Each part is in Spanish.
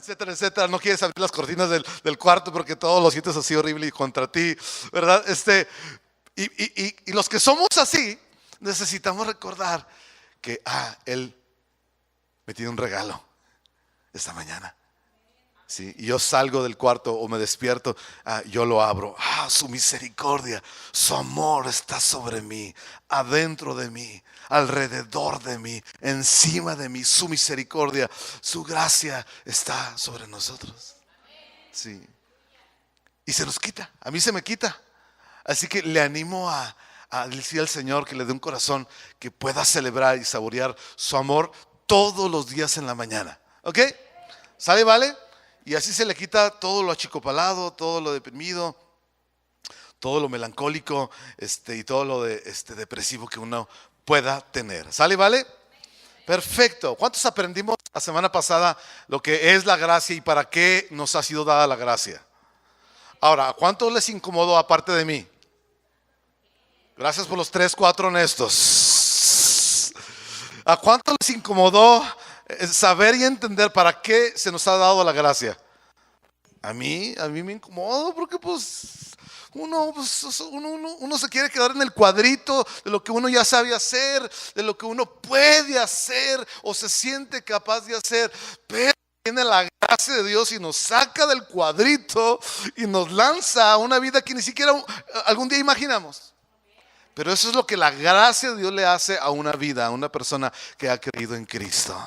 etcétera, etcétera. No quieres abrir las cortinas del cuarto porque todo lo sientes así horrible y contra ti, ¿verdad? Y los que somos así, necesitamos recordar que Él me tiene un regalo esta mañana. Sí, y yo salgo del cuarto o me despierto, yo lo abro. Su misericordia, su amor está sobre mí, adentro de mí, alrededor de mí, encima de mí. Su misericordia, su gracia está sobre nosotros. Sí. Y se nos quita, a mí se me quita. Así que le animo a decir al Señor que le dé un corazón que pueda celebrar y saborear su amor todos los días en la mañana. ¿Ok? ¿Sale, vale? Y así se le quita todo lo achicopalado, todo lo deprimido, todo lo melancólico, y todo lo depresivo que uno pueda tener. ¿Sale, vale? Perfecto. ¿Cuántos aprendimos la semana pasada lo que es la gracia y para qué nos ha sido dada la gracia? Ahora, ¿a cuántos les incomodó aparte de mí? Gracias por los 3, 4 honestos. ¿A cuántos les incomodó saber y entender para qué se nos ha dado la gracia? A mí me incomoda porque uno se quiere quedar en el cuadrito de lo que uno ya sabe hacer, de lo que uno puede hacer o se siente capaz de hacer. Pero viene la gracia de Dios y nos saca del cuadrito y nos lanza a una vida que ni siquiera algún día imaginamos. Pero eso es lo que la gracia de Dios le hace a una vida, a una persona que ha creído en Cristo.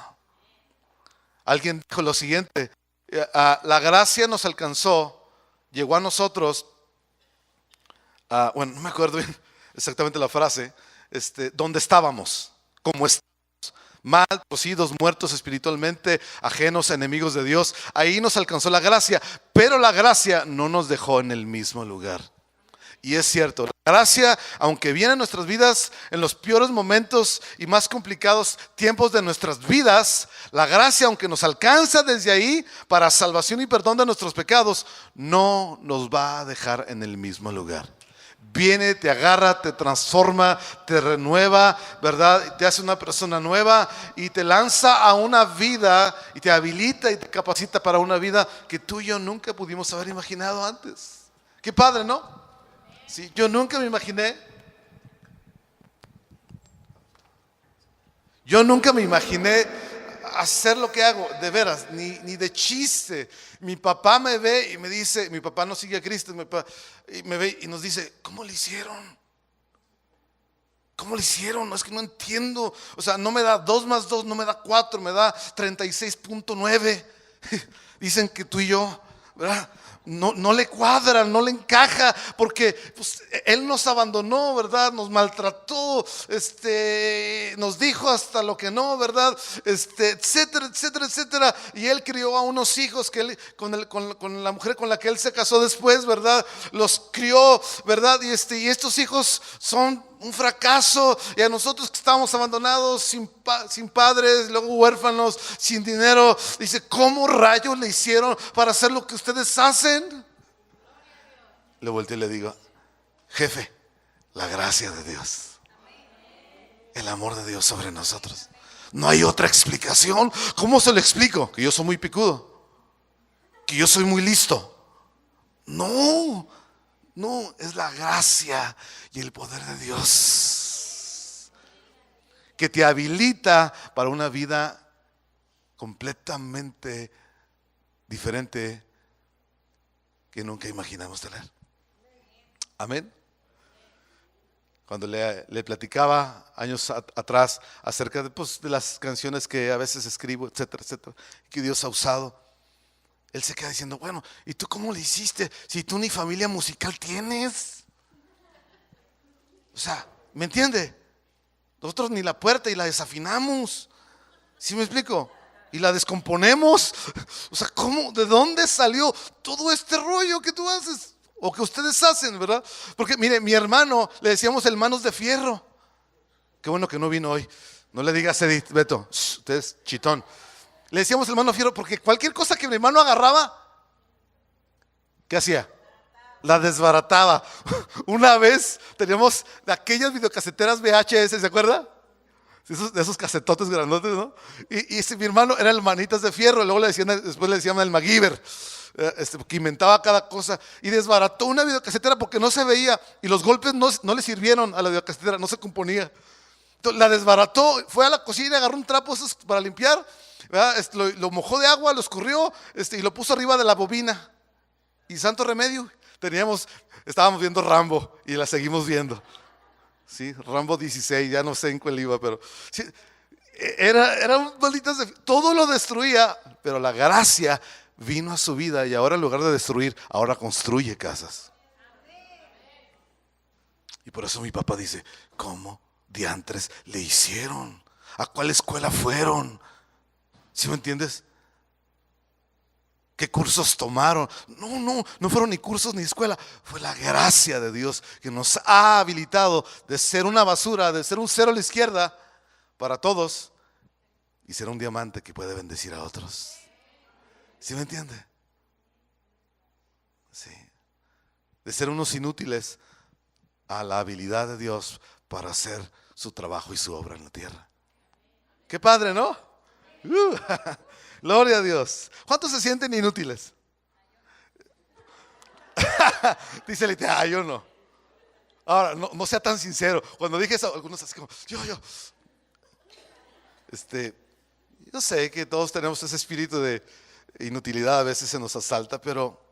Alguien dijo lo siguiente: la gracia nos alcanzó, llegó a nosotros, bueno, no me acuerdo bien exactamente la frase, donde estábamos, como estábamos, mal, torcidos, muertos espiritualmente, ajenos, enemigos de Dios. Ahí nos alcanzó la gracia, pero la gracia no nos dejó en el mismo lugar. Y es cierto, la gracia, aunque viene a nuestras vidas en los peores momentos y más complicados tiempos de nuestras vidas, la gracia, aunque nos alcanza desde ahí para salvación y perdón de nuestros pecados, no nos va a dejar en el mismo lugar. Viene, te agarra, te transforma, te renueva, ¿verdad? Te hace una persona nueva y te lanza a una vida y te habilita y te capacita para una vida que tú y yo nunca pudimos haber imaginado antes. Qué padre, ¿no? Sí, yo nunca me imaginé hacer lo que hago, de veras, ni de chiste. Mi papá me ve y me dice, mi papá no sigue a Cristo, y me ve y nos dice, ¿cómo le hicieron? ¿Cómo le hicieron? No, es que no entiendo. O sea, no me da 2 más 2, no me da 4, me da 36.9. Dicen que tú y yo, ¿verdad? No le cuadra, no le encaja, porque Él nos abandonó, ¿verdad? Nos maltrató, nos dijo hasta lo que no, ¿verdad? Etcétera, etcétera, etcétera. Y Él crió a unos hijos que con la mujer con la que Él se casó después, ¿verdad? Los crió, ¿verdad? Y estos hijos son un fracaso, y a nosotros que estábamos abandonados, sin padres, luego huérfanos, sin dinero, dice, ¿cómo rayos le hicieron para hacer lo que ustedes hacen? Le volteé y le digo, jefe, la gracia de Dios, el amor de Dios sobre nosotros. No hay otra explicación. ¿Cómo se lo explico? Que yo soy muy picudo, que yo soy muy listo. No, es la gracia y el poder de Dios que te habilita para una vida completamente diferente que nunca imaginamos tener. Amén. Cuando le platicaba años atrás acerca de las canciones que a veces escribo, etcétera, etcétera, que Dios ha usado, él se queda diciendo, bueno, ¿y tú cómo le hiciste? Si tú ni familia musical tienes. O sea, ¿me entiende? Nosotros ni la puerta y la desafinamos. ¿Sí me explico? Y la descomponemos. O sea, ¿cómo? ¿De dónde salió todo este rollo que tú haces? O que ustedes hacen, ¿verdad? Porque mire, mi hermano, le decíamos el manos de fierro. Qué bueno que no vino hoy. No le digas Edith, Beto, usted es chitón. Le decíamos el mano fiero porque cualquier cosa que mi hermano agarraba, ¿qué hacía? La desbarataba. Una vez teníamos aquellas videocaseteras VHS, ¿se acuerda? De esos casetotes grandotes, ¿no? Y mi hermano era el manitas de fierro, luego después le decían el MacGyver, que inventaba cada cosa y desbarató una videocasetera porque no se veía y los golpes no le sirvieron a la videocasetera, no se componía. Entonces, la desbarató, fue a la cocina, agarró un trapo esos para limpiar, lo mojó de agua, lo escurrió y lo puso arriba de la bobina. Y santo remedio, estábamos viendo Rambo y la seguimos viendo. Sí, Rambo 16, ya no sé en cuál iba, pero sí, era un maldito, todo lo destruía, pero la gracia vino a su vida y ahora en lugar de destruir, ahora construye casas. Y por eso mi papá dice, ¿cómo diantres le hicieron? ¿A cuál escuela fueron? ¿Sí me entiendes? ¿Qué cursos tomaron? No fueron ni cursos ni escuela. Fue la gracia de Dios que nos ha habilitado de ser una basura, de ser un cero a la izquierda para todos y ser un diamante que puede bendecir a otros. ¿Sí me entiende? Sí. De ser unos inútiles a la habilidad de Dios para hacer su trabajo y su obra en la tierra. Qué padre, ¿no? Gloria a Dios. ¿Cuántos se sienten inútiles? Dice Lita, yo no. Ahora, no sea tan sincero. Cuando dije eso, algunos así como, yo. Yo sé que todos tenemos ese espíritu de inutilidad, a veces se nos asalta, pero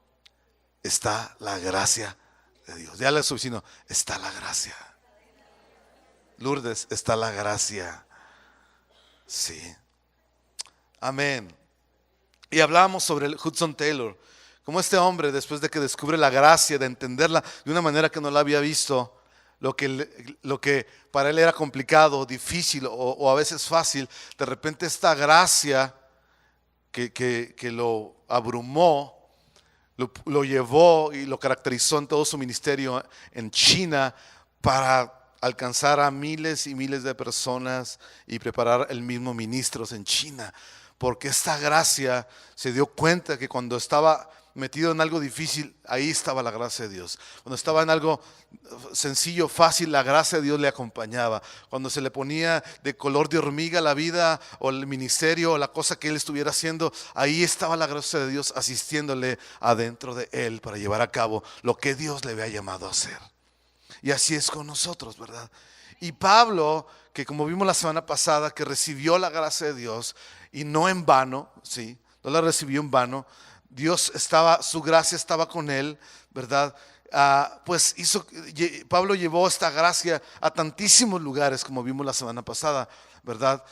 está la gracia de Dios. Dígale a su vecino, está la gracia. Lourdes, está la gracia. Sí. Amén. Y hablábamos sobre el Hudson Taylor, como este hombre, después de que descubre la gracia, de entenderla de una manera que no la había visto, lo que para él era complicado, difícil o a veces fácil, de repente esta gracia que lo abrumó, lo llevó y lo caracterizó en todo su ministerio en China para alcanzar a miles y miles de personas y preparar el mismo ministros en China. Porque esta gracia se dio cuenta que cuando estaba metido en algo difícil, ahí estaba la gracia de Dios. Cuando estaba en algo sencillo, fácil, la gracia de Dios le acompañaba. Cuando se le ponía de color de hormiga la vida o el ministerio o la cosa que él estuviera haciendo, ahí estaba la gracia de Dios asistiéndole adentro de él para llevar a cabo lo que Dios le había llamado a hacer. Y así es con nosotros, ¿verdad? Y Pablo, que como vimos la semana pasada, que recibió la gracia de Dios y no en vano, ¿sí? No la recibió en vano. Su gracia estaba con él, ¿verdad? Pues Pablo llevó esta gracia a tantísimos lugares como vimos la semana pasada, ¿verdad?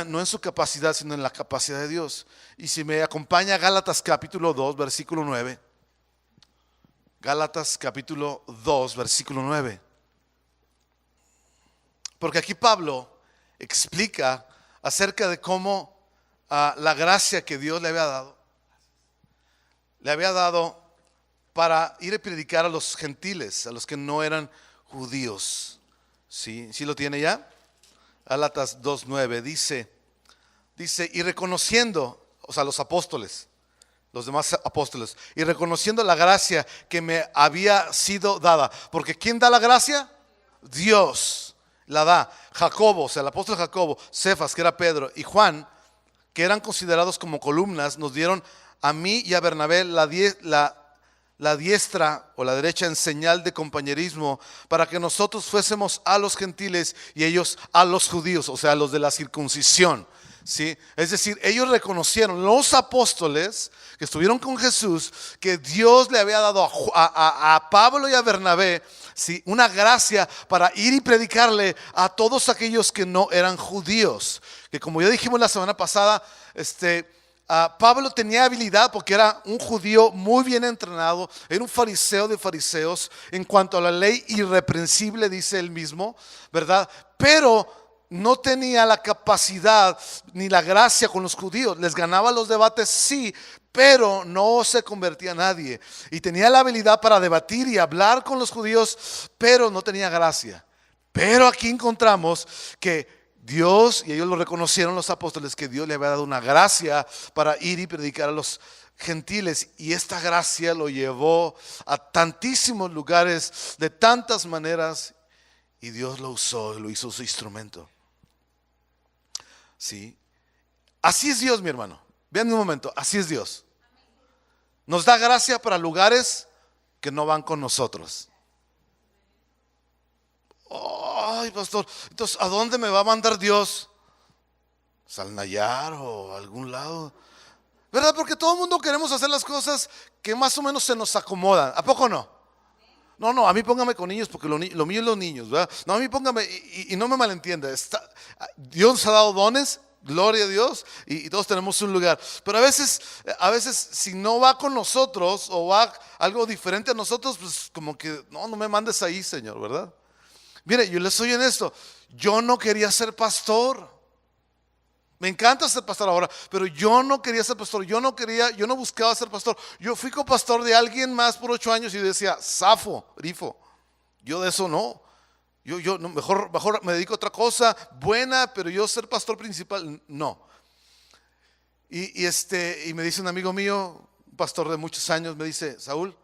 No en su capacidad, sino en la capacidad de Dios. Y si me acompaña a Gálatas capítulo 2, versículo 9. Gálatas capítulo 2, versículo 9. Porque aquí Pablo explica acerca de cómo la gracia que Dios le había dado para ir a predicar a los gentiles, a los que no eran judíos. ¿Sí? ¿Sí lo tiene ya? Gálatas 2:9 dice, y reconociendo, o sea, los apóstoles, los demás apóstoles, y reconociendo la gracia que me había sido dada. Porque ¿quién da la gracia? Dios la da. Jacobo, o sea, el apóstol Jacobo, Cefas, que era Pedro, y Juan, que eran considerados como columnas, nos dieron a mí y a Bernabé la diestra o la derecha en señal de compañerismo para que nosotros fuésemos a los gentiles y ellos a los judíos, o sea, a los de la circuncisión. ¿Sí? Es decir, ellos reconocieron, los apóstoles que estuvieron con Jesús, que Dios le había dado a Pablo y a Bernabé, ¿sí?, una gracia para ir y predicarle a todos aquellos que no eran judíos. Que como ya dijimos la semana pasada, Pablo tenía habilidad porque era un judío muy bien entrenado, era un fariseo de fariseos en cuanto a la ley irreprensible, dice él mismo, ¿verdad? Pero no tenía la capacidad ni la gracia con los judíos. Les ganaba los debates, sí, pero no se convertía a nadie. Y tenía la habilidad para debatir y hablar con los judíos, pero no tenía gracia. Pero aquí encontramos que Dios, y ellos lo reconocieron los apóstoles, que Dios le había dado una gracia para ir y predicar a los gentiles. Y esta gracia lo llevó a tantísimos lugares, de tantas maneras, y Dios lo usó, lo hizo su instrumento. ¿sí? Así es Dios, mi hermano. Vean un momento, así es Dios. Nos da gracia para lugares que no van con nosotros. Ay, pastor, entonces, ¿a dónde me va a mandar Dios? ¿Al Nayar o a algún lado? ¿Verdad? Porque todo el mundo queremos hacer las cosas que más o menos se nos acomodan. ¿A poco no? No, a mí póngame con niños porque lo mío es los niños, ¿verdad? No, a mí póngame, y no me malentienda. Dios nos ha dado dones, gloria a Dios, y todos tenemos un lugar. Pero a veces si no va con nosotros o va algo diferente a nosotros, pues como que no me mandes ahí, Señor, ¿verdad? Mire, yo les soy honesto, yo no quería ser pastor. Me encanta ser pastor ahora, pero yo no quería ser pastor, yo no buscaba ser pastor. Yo fui copastor de alguien más por 8 años y decía, zafo, grifo. Yo de eso no. Yo no, mejor me dedico a otra cosa buena, pero yo ser pastor principal, no. Y me dice un amigo mío, un pastor de muchos años, me dice, Saúl,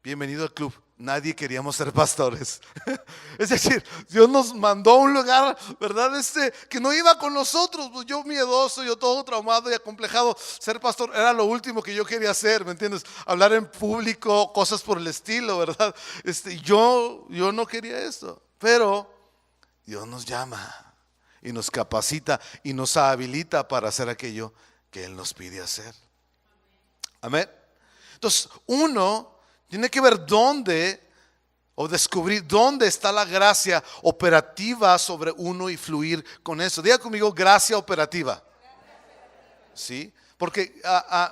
bienvenido al club. Nadie queríamos ser pastores. Es decir, Dios nos mandó a un lugar, ¿verdad? Que no iba con nosotros. Pues yo miedoso, yo todo traumado y acomplejado. Ser pastor era lo último que yo quería hacer, ¿me entiendes? Hablar en público, cosas por el estilo, ¿verdad? Yo no quería esto. Pero Dios nos llama y nos capacita y nos habilita para hacer aquello que Él nos pide hacer. Amén. Entonces, uno tiene que ver dónde o descubrir dónde está la gracia operativa sobre uno y fluir con eso. Diga conmigo, gracia operativa. ¿Sí? Porque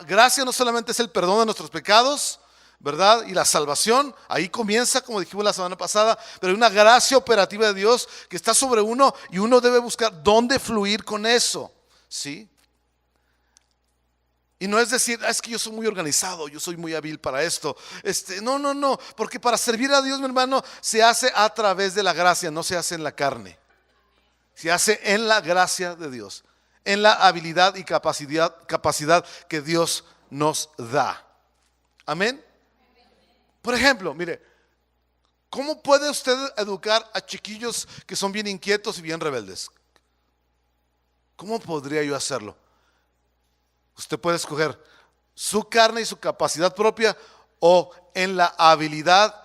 gracia no solamente es el perdón de nuestros pecados, ¿verdad? Y la salvación, ahí comienza, como dijimos la semana pasada, pero hay una gracia operativa de Dios que está sobre uno y uno debe buscar dónde fluir con eso. ¿Sí? Y no es decir, es que yo soy muy organizado, yo soy muy hábil para esto. No, porque para servir a Dios, mi hermano, se hace a través de la gracia, no se hace en la carne. Se hace en la gracia de Dios, en la habilidad y capacidad que Dios nos da. Amén. Por ejemplo, mire, ¿cómo puede usted educar a chiquillos que son bien inquietos y bien rebeldes? ¿Cómo podría yo hacerlo? Usted puede escoger su carne y su capacidad propia o en la habilidad,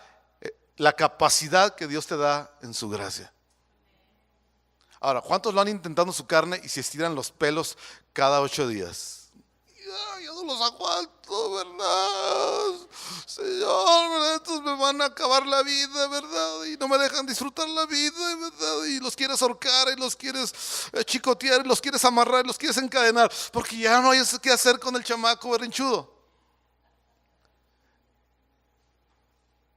la capacidad que Dios te da en su gracia. Ahora, ¿cuántos lo han intentado en su carne y se estiran los pelos cada 8 días? Yo no los aguanto, ¿verdad? Señor, ¿verdad? Estos me van a acabar la vida, ¿verdad? Y no me dejan disfrutar la vida, ¿verdad? Y los quieres ahorcar y los quieres chicotear y los quieres amarrar y los quieres encadenar, porque ya no hay qué hacer con el chamaco berrinchudo.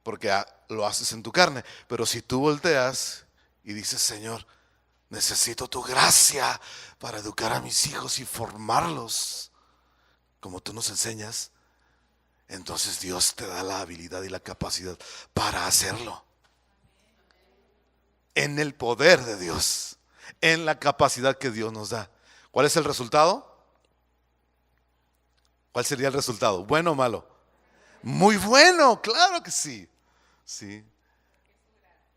Porque lo haces en tu carne. Pero si tú volteas y dices, Señor, necesito tu gracia para educar a mis hijos y formarlos como tú nos enseñas, entonces Dios te da la habilidad y la capacidad para hacerlo. En el poder de Dios, en la capacidad que Dios nos da. ¿Cuál es el resultado? ¿Cuál sería el resultado? ¿Bueno o malo? Muy bueno, claro que sí. Sí.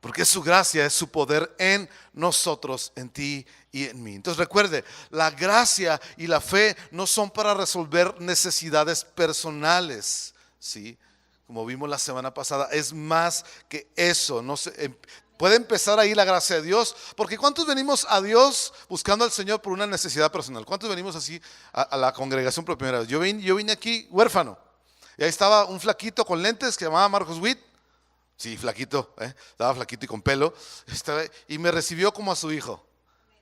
Porque es su gracia, es su poder en nosotros, en ti y en mí. Entonces recuerde, la gracia y la fe no son para resolver necesidades personales, ¿sí? Como vimos la semana pasada, es más que eso. No se, puede empezar ahí la gracia de Dios, porque ¿cuántos venimos a Dios buscando al Señor por una necesidad personal? ¿Cuántos venimos así a la congregación por primera vez? Yo vine aquí huérfano, y ahí estaba un flaquito con lentes que se llamaba Marcos Witt. Sí, flaquito, estaba flaquito y con pelo, y me recibió como a su hijo.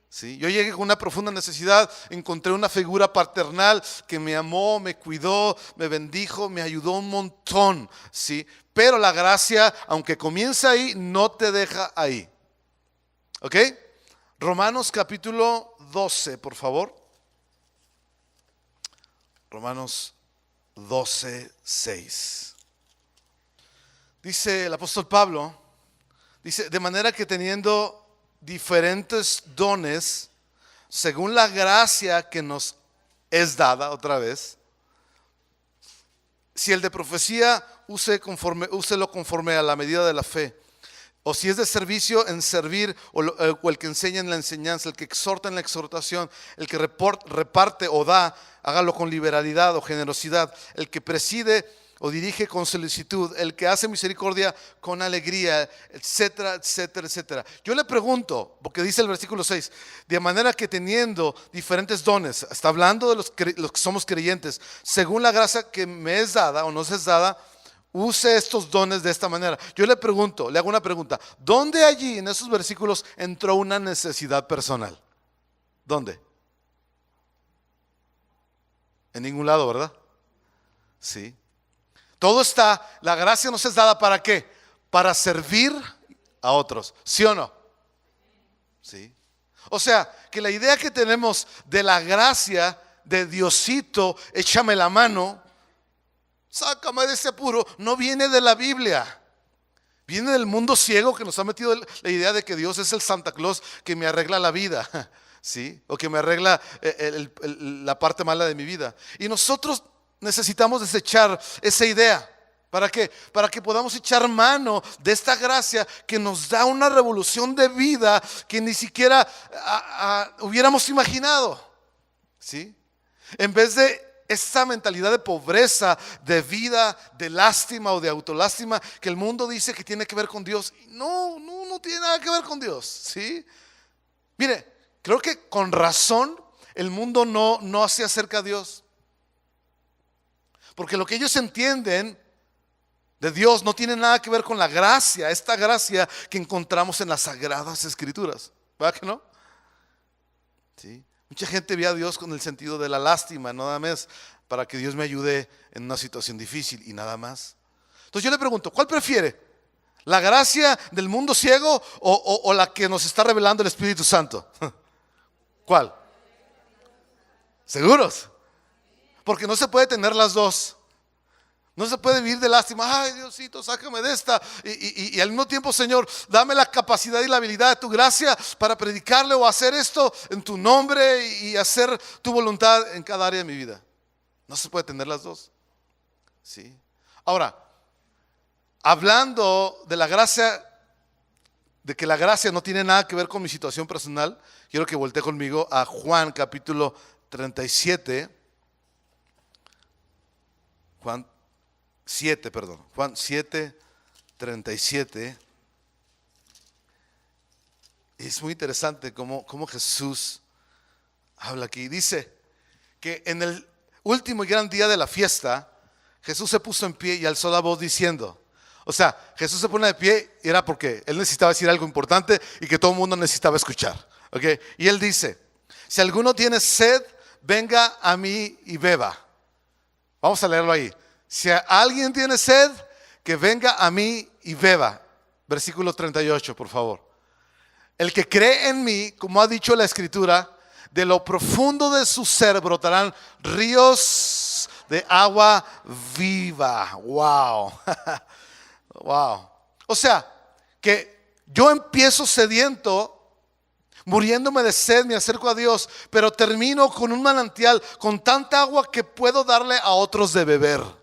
¿Sí? Yo llegué con una profunda necesidad, encontré una figura paternal que me amó, me cuidó, me bendijo, me ayudó un montón. ¿Sí? Pero la gracia, aunque comienza ahí, no te deja ahí. ¿Ok? Romanos capítulo 12, por favor. Romanos 12, 6. Dice el apóstol Pablo, dice, de manera que teniendo diferentes dones, según la gracia que nos es dada, otra vez, si el de profecía, úselo conforme a la medida de la fe. O si es de servicio, en servir, o el que enseña en la enseñanza, el que exhorta en la exhortación, el que reparte o da, hágalo con liberalidad o generosidad, el que preside o dirige con solicitud, el que hace misericordia con alegría, etcétera, etcétera, etcétera. Yo le pregunto, porque dice el versículo 6, de manera que teniendo diferentes dones, está hablando de los que somos creyentes, según la gracia que me es dada o nos es dada, use estos dones de esta manera. Yo le pregunto, le hago una pregunta. ¿Dónde allí en esos versículos entró una necesidad personal? ¿Dónde? En ningún lado, ¿verdad? Sí. Todo está, la gracia nos es dada ¿para qué? Para servir a otros. ¿Sí o no? Sí. O sea, que la idea que tenemos de la gracia de Diosito, échame la mano, sácame de ese apuro, no viene de la Biblia. Viene del mundo ciego que nos ha metido la idea de que Dios es el Santa Claus que me arregla la vida, ¿sí? O que me arregla la parte mala de mi vida. Y nosotros necesitamos desechar esa idea. ¿Para qué? Para que podamos echar mano de esta gracia que nos da una revolución de vida que ni siquiera hubiéramos imaginado, ¿sí? En vez de esa mentalidad de pobreza, de vida, de lástima o de autolástima que el mundo dice que tiene que ver con Dios. No tiene nada que ver con Dios, ¿sí? Mire, creo que con razón el mundo no se acerca a Dios. Porque lo que ellos entienden de Dios no tiene nada que ver con la gracia, esta gracia que encontramos en las Sagradas Escrituras. ¿Verdad que no? Sí. Mucha gente ve a Dios con el sentido de la lástima, nada más, para que Dios me ayude en una situación difícil y nada más. Entonces yo le pregunto, ¿cuál prefiere? ¿La gracia del mundo ciego o la que nos está revelando el Espíritu Santo? ¿Cuál? ¿Seguros? Porque no se puede tener las dos. No se puede vivir de lástima. Ay, Diosito, sácame de esta. Y al mismo tiempo, Señor, dame la capacidad y la habilidad de tu gracia para predicarle o hacer esto en tu nombre y hacer tu voluntad en cada área de mi vida. No se puede tener las dos. ¿Sí? Ahora, hablando de la gracia, de que la gracia no tiene nada que ver con mi situación personal, quiero que voltee conmigo a Juan capítulo 37. Juan 7, 37. Es muy interesante cómo Jesús habla aquí. Dice que en el último y gran día de la fiesta, Jesús se puso en pie y alzó la voz diciendo, o sea, Jesús se pone de pie y era porque Él necesitaba decir algo importante y que todo el mundo necesitaba escuchar. ¿Okay? Y Él dice, si alguno tiene sed, venga a mí y beba. Vamos a leerlo ahí. Si alguien tiene sed, que venga a mí y beba. Versículo 38, por favor. El que cree en mí, como ha dicho la Escritura, de lo profundo de su ser brotarán ríos de agua viva. Wow. Wow. O sea, que yo empiezo sediento, muriéndome de sed, me acerco a Dios, pero termino con un manantial, con tanta agua que puedo darle a otros de beber.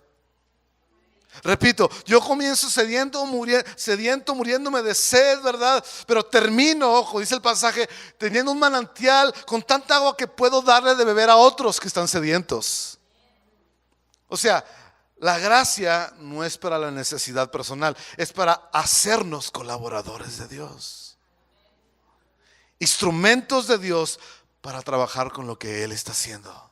Repito, yo comienzo sediento, muriéndome de sed, ¿verdad? Pero termino, como dice el pasaje, teniendo un manantial con tanta agua que puedo darle de beber a otros que están sedientos. O sea, la gracia no es para la necesidad personal, es para hacernos colaboradores de Dios. Instrumentos de Dios para trabajar con lo que Él está haciendo.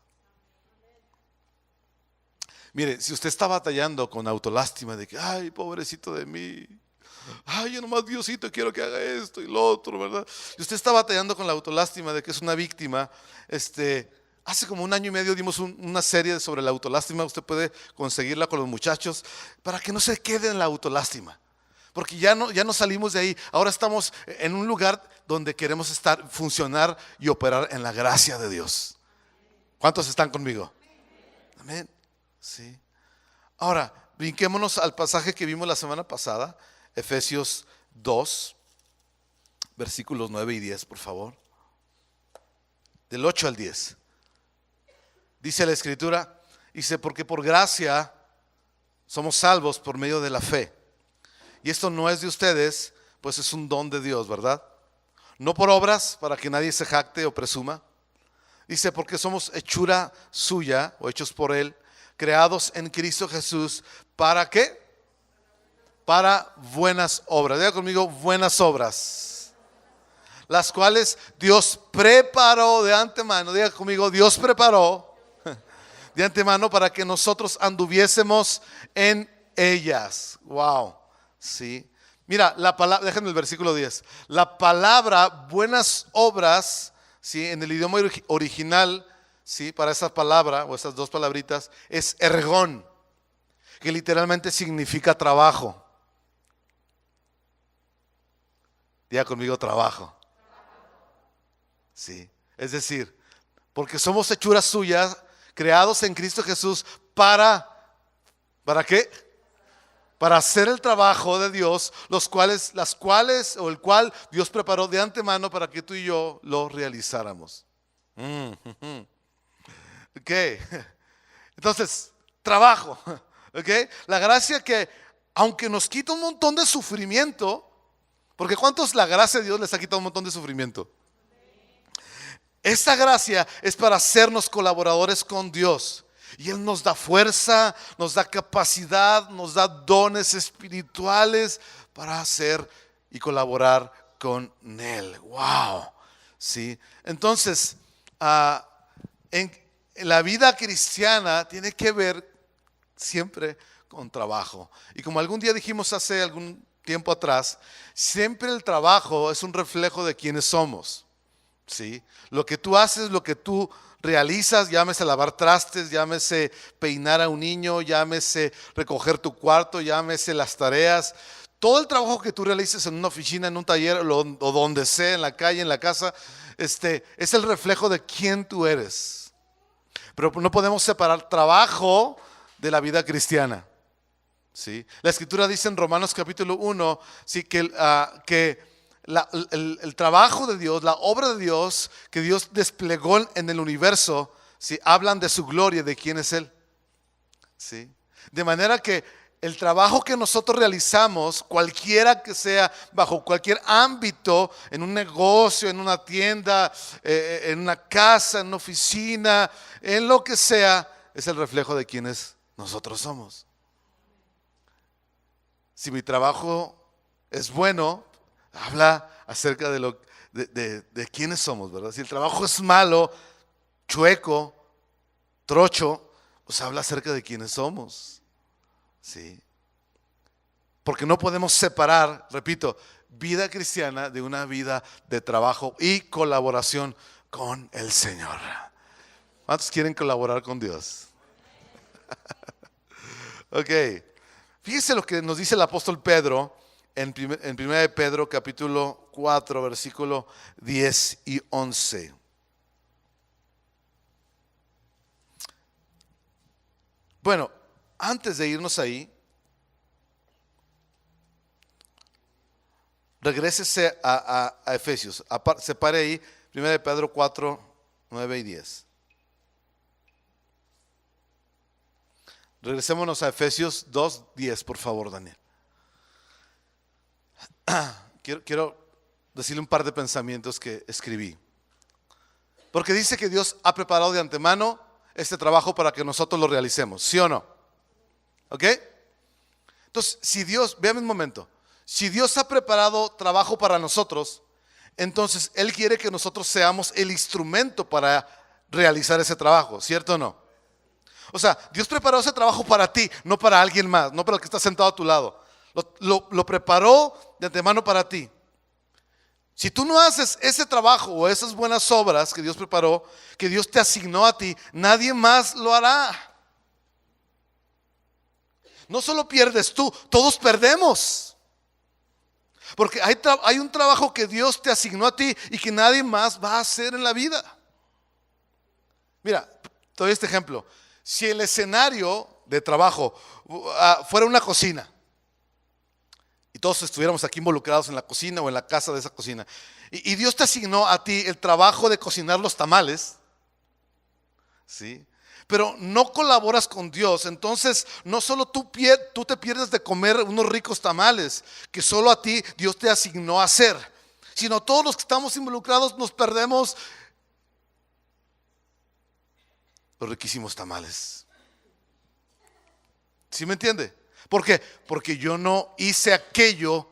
Mire, si usted está batallando con autolástima de que, ay, pobrecito de mí, ay, yo nomás Diosito quiero que haga esto y lo otro, ¿verdad? Si usted está batallando con la autolástima de que es una víctima, hace como 1 año y medio dimos una serie sobre la autolástima. Usted puede conseguirla con los muchachos para que no se quede en la autolástima. Porque ya no salimos de ahí. Ahora estamos en un lugar donde queremos estar, funcionar y operar en la gracia de Dios. ¿Cuántos están conmigo? Amén. Sí. Ahora, brinquémonos al pasaje que vimos la semana pasada, Efesios 2, versículos 9 y 10, por favor. Del 8 al 10. Dice la Escritura, dice, porque por gracia somos salvos por medio de la fe. Y esto no es de ustedes, pues es un don de Dios, ¿verdad? No por obras, para que nadie se jacte o presuma. Dice, porque somos hechura suya, o hechos por Él, creados en Cristo Jesús, ¿para qué? Para buenas obras. Diga conmigo, buenas obras. Las cuales Dios preparó de antemano. Diga conmigo, Dios preparó de antemano para que nosotros anduviésemos en ellas. Wow, sí. Mira, la palabra, déjenme el versículo 10. La palabra buenas obras, sí, en el idioma original, sí, para esa palabra o esas dos palabritas es ergón, que literalmente significa trabajo. Diga conmigo, trabajo. Sí, es decir, porque somos hechuras suyas, creados en Cristo Jesús ¿para qué? Para hacer el trabajo de Dios, las cuales o el cual Dios preparó de antemano para que tú y yo lo realizáramos. Ok, entonces, trabajo. Ok, la gracia que, aunque nos quita un montón de sufrimiento, porque ¿cuántos la gracia de Dios les ha quitado un montón de sufrimiento? Esta gracia es para hacernos colaboradores con Dios. Y Él nos da fuerza, nos da capacidad, nos da dones espirituales para hacer y colaborar con Él. Wow. ¿Sí? Entonces, en la vida cristiana tiene que ver siempre con trabajo. Y como algún día dijimos hace algún tiempo atrás, siempre el trabajo es un reflejo de quiénes somos. ¿Sí? Lo que tú haces, lo que tú realizas, llámese lavar trastes, llámese peinar a un niño, llámese recoger tu cuarto, llámese las tareas, todo el trabajo que tú realices en una oficina, en un taller o donde sea, en la calle, en la casa, es el reflejo de quién tú eres. Pero no podemos separar trabajo de la vida cristiana. ¿Sí? La escritura dice en Romanos capítulo 1, ¿sí? que el trabajo de Dios, la obra de Dios que Dios desplegó en el universo, ¿sí? Hablan de su gloria, de quién es Él. ¿Sí? De manera que el trabajo que nosotros realizamos, cualquiera que sea, bajo cualquier ámbito, en un negocio, en una tienda, en una casa, en una oficina, en lo que sea, es el reflejo de quienes nosotros somos. Si mi trabajo es bueno, habla acerca de quiénes somos, ¿verdad? Si el trabajo es malo, chueco, trocho, pues habla acerca de quiénes somos. Sí. Porque no podemos separar, repito, vida cristiana de una vida de trabajo y colaboración con el Señor. ¿Cuántos quieren colaborar con Dios? Ok. Fíjese lo que nos dice el apóstol Pedro en 1 de Pedro capítulo 4 versículo 10 y 11. Bueno, antes de irnos ahí, regrésese a Efesios, separe ahí 1 de Pedro 4, 9 y 10. Regresémonos a Efesios 2, 10, por favor, Daniel. Quiero decirle un par de pensamientos que escribí. Porque dice que Dios ha preparado de antemano este trabajo para que nosotros lo realicemos, ¿sí o no? ¿Ok? Entonces, si Dios, véame un momento, si Dios ha preparado trabajo para nosotros, entonces Él quiere que nosotros seamos el instrumento para realizar ese trabajo, ¿cierto o no? O sea, Dios preparó ese trabajo para ti, no para alguien más, no para el que está sentado a tu lado. Lo preparó de antemano para ti. Si tú no haces ese trabajo o esas buenas obras que Dios preparó, que Dios te asignó a ti, nadie más lo hará. No solo pierdes tú, todos perdemos. Porque hay un trabajo que Dios te asignó a ti y que nadie más va a hacer en la vida. Mira, te doy este ejemplo. Si el escenario de trabajo fuera una cocina y todos estuviéramos aquí involucrados en la cocina o en la casa de esa cocina y Dios te asignó a ti el trabajo de cocinar los tamales, ¿sí? pero no colaboras con Dios, entonces no solo tú te pierdes de comer unos ricos tamales que solo a ti Dios te asignó a hacer, sino todos los que estamos involucrados nos perdemos los riquísimos tamales. ¿Sí me entiende? ¿Por qué? Porque yo no hice aquello,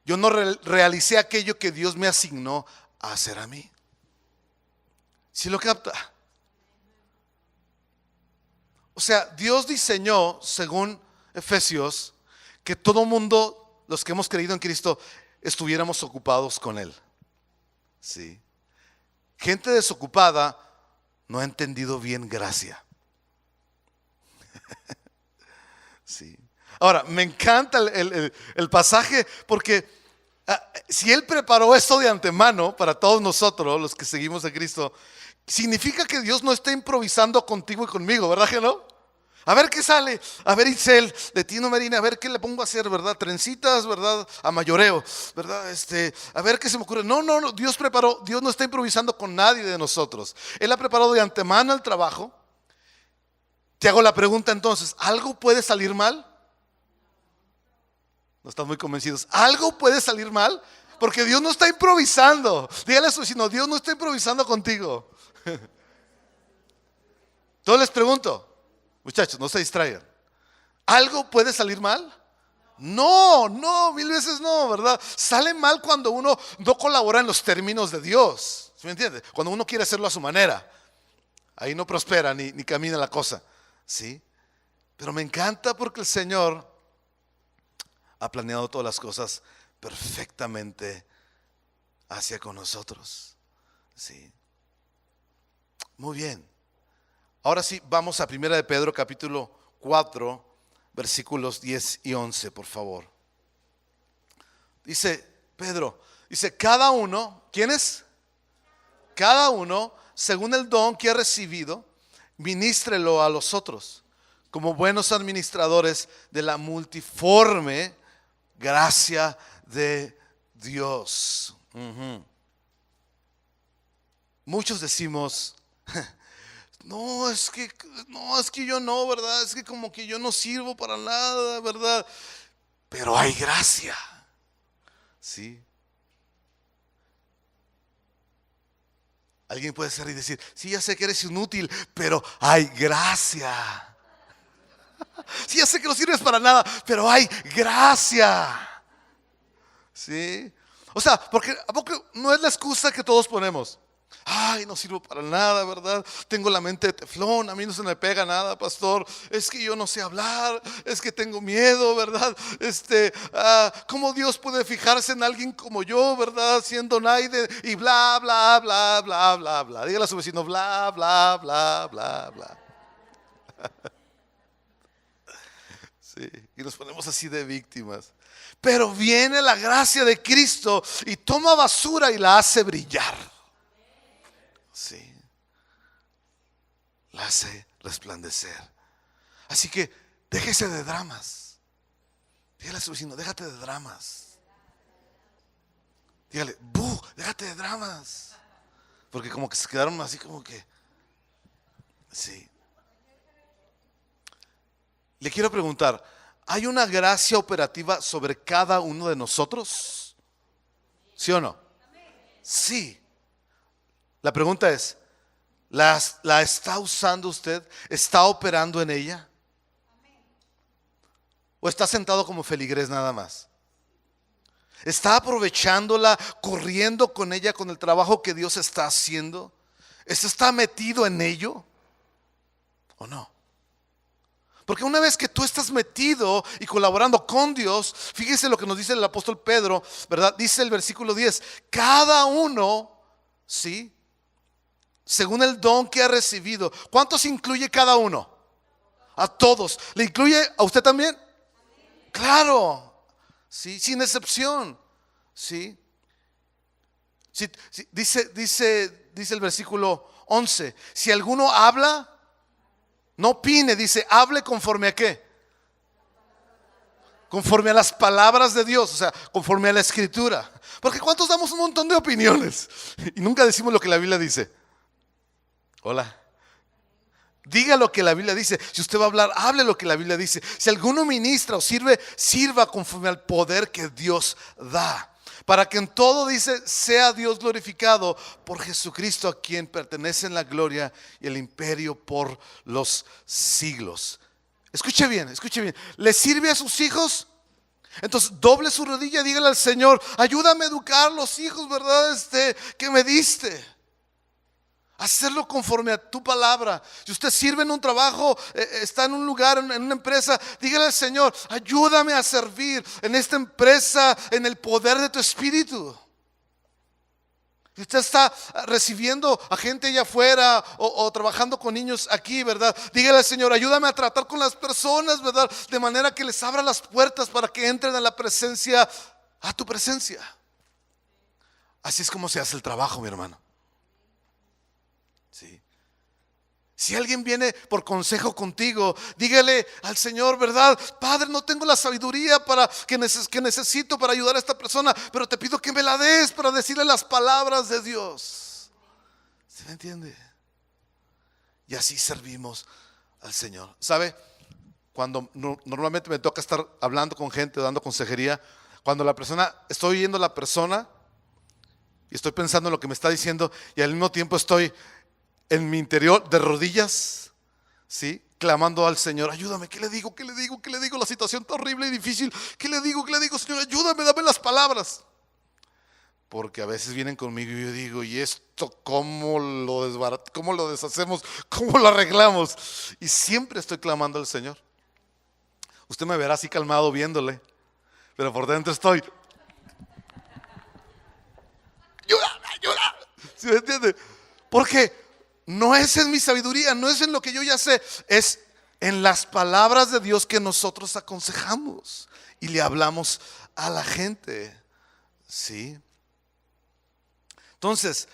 yo no realicé aquello que Dios me asignó a hacer a mí. ¿Sí lo capta? O sea, Dios diseñó, según Efesios, que todo mundo, los que hemos creído en Cristo, estuviéramos ocupados con Él. Sí. Gente desocupada no ha entendido bien gracia. Sí. Ahora, me encanta el pasaje porque si Él preparó esto de antemano para todos nosotros, los que seguimos a Cristo, significa que Dios no está improvisando contigo y conmigo, ¿verdad que no? A ver qué sale, a ver Itzel, de Tino Marina, a ver qué le pongo a hacer, ¿verdad? Trencitas, ¿verdad? A mayoreo, ¿verdad? A ver qué se me ocurre. No, Dios preparó, Dios no está improvisando con nadie de nosotros. Él ha preparado de antemano el trabajo. Te hago la pregunta entonces, ¿algo puede salir mal? No están muy convencidos. ¿Algo puede salir mal? Porque Dios no está improvisando. Dígale a su vecino, Dios no está improvisando contigo. Entonces les pregunto, muchachos, no se distraigan. ¿Algo puede salir mal? No, mil veces no, ¿verdad? Sale mal cuando uno no colabora en los términos de Dios. ¿Sí me entiende? Cuando uno quiere hacerlo a su manera. Ahí no prospera ni camina la cosa. ¿Sí? Pero me encanta porque el Señor ha planeado todas las cosas perfectamente hacia con nosotros. ¿Sí? Muy bien. Ahora sí, vamos a 1 de Pedro capítulo 4, versículos 10 y 11, por favor. Dice Pedro, cada uno, ¿quién es? Cada uno, según el don que ha recibido, ministrelo a los otros, como buenos administradores de la multiforme gracia de Dios. Muchos decimos, no, es que yo no, ¿verdad? Es que como que yo no sirvo para nada, ¿verdad? Pero hay gracia. ¿Sí? Alguien puede ser y decir, sí, ya sé que eres inútil, pero hay gracia. Sí, ya sé que no sirves para nada, pero hay gracia. ¿Sí? O sea, porque ¿a poco no es la excusa que todos ponemos? Ay, no sirvo para nada, ¿verdad? Tengo la mente de teflón, a mí no se me pega nada, pastor. Es que yo no sé hablar, es que tengo miedo, ¿verdad? ¿Cómo Dios puede fijarse en alguien como yo, ¿verdad? Siendo nadie y bla, bla, bla, bla, bla, bla. Dígale a su vecino, bla, bla, bla, bla, bla. Sí, y nos ponemos así de víctimas. Pero viene la gracia de Cristo y toma basura y la hace brillar. Sí, la hace resplandecer. Así que déjese de dramas. Dígale a su vecino, déjate de dramas. Dígale, déjate de dramas. Porque como que se quedaron así como que, sí. Le quiero preguntar, ¿hay una gracia operativa sobre cada uno de nosotros? ¿Sí o no? Sí. La pregunta es, ¿la está usando usted? ¿Está operando en ella? ¿O está sentado como feligrés nada más? ¿Está aprovechándola, corriendo con ella, con el trabajo que Dios está haciendo? ¿Está metido en ello o no? Porque una vez que tú estás metido y colaborando con Dios, fíjese lo que nos dice el apóstol Pedro, ¿verdad? Dice el versículo 10, cada uno, ¿sí? Según el don que ha recibido. ¿Cuántos incluye cada uno? A todos. ¿Le incluye a usted también? Claro. Sí, sin excepción. Sí. Sí, dice el versículo 11. Si alguno habla, no opine, dice, hable conforme a qué. Conforme a las palabras de Dios, o sea, conforme a la escritura. Porque ¿cuántos damos un montón de opiniones? Y nunca decimos lo que la Biblia dice. Hola. Diga lo que la Biblia dice. Si usted va a hablar, hable lo que la Biblia dice. Si alguno ministra o sirve, sirva conforme al poder que Dios da. Para que en todo, dice, sea Dios glorificado por Jesucristo, a quien pertenecen la gloria y el imperio por los siglos. Escuche bien, escuche bien. ¿Le sirve a sus hijos? Entonces doble su rodilla, dígale al Señor: ayúdame a educar los hijos, ¿verdad? Que me diste. Hacerlo conforme a tu palabra. Si usted sirve en un trabajo, está en un lugar, en una empresa, dígale al Señor: ayúdame a servir en esta empresa en el poder de tu espíritu. Si usted está recibiendo a gente allá afuera o trabajando con niños aquí, ¿verdad? Dígale al Señor: ayúdame a tratar con las personas, ¿verdad? De manera que les abra las puertas para que entren a la presencia, a tu presencia. Así es como se hace el trabajo, mi hermano. Sí. Si alguien viene por consejo contigo, dígale al Señor, ¿verdad? Padre, no tengo la sabiduría que necesito para ayudar a esta persona, pero te pido que me la des para decirle las palabras de Dios. ¿Se me entiende? Y así servimos al Señor. ¿Sabe? Cuando normalmente me toca estar hablando con gente, dando consejería, cuando estoy oyendo a la persona y estoy pensando en lo que me está diciendo, y al mismo tiempo estoy en mi interior de rodillas, ¿sí? Clamando al Señor: ayúdame, ¿qué le digo? ¿Qué le digo? ¿Qué le digo? La situación está horrible y difícil. ¿Qué le digo? ¿Qué le digo? Señor, ayúdame, dame las palabras. Porque a veces vienen conmigo y yo digo: ¿y esto cómo lo desbaratamos? ¿Cómo lo deshacemos? ¿Cómo lo arreglamos? Y siempre estoy clamando al Señor. Usted me verá así calmado viéndole, pero por dentro estoy: ayúdame, ayúdame. ¿Sí me entiende? Porque no es en mi sabiduría, no es en lo que yo ya sé, es en las palabras de Dios que nosotros aconsejamos y le hablamos a la gente. ¿Sí? Entonces,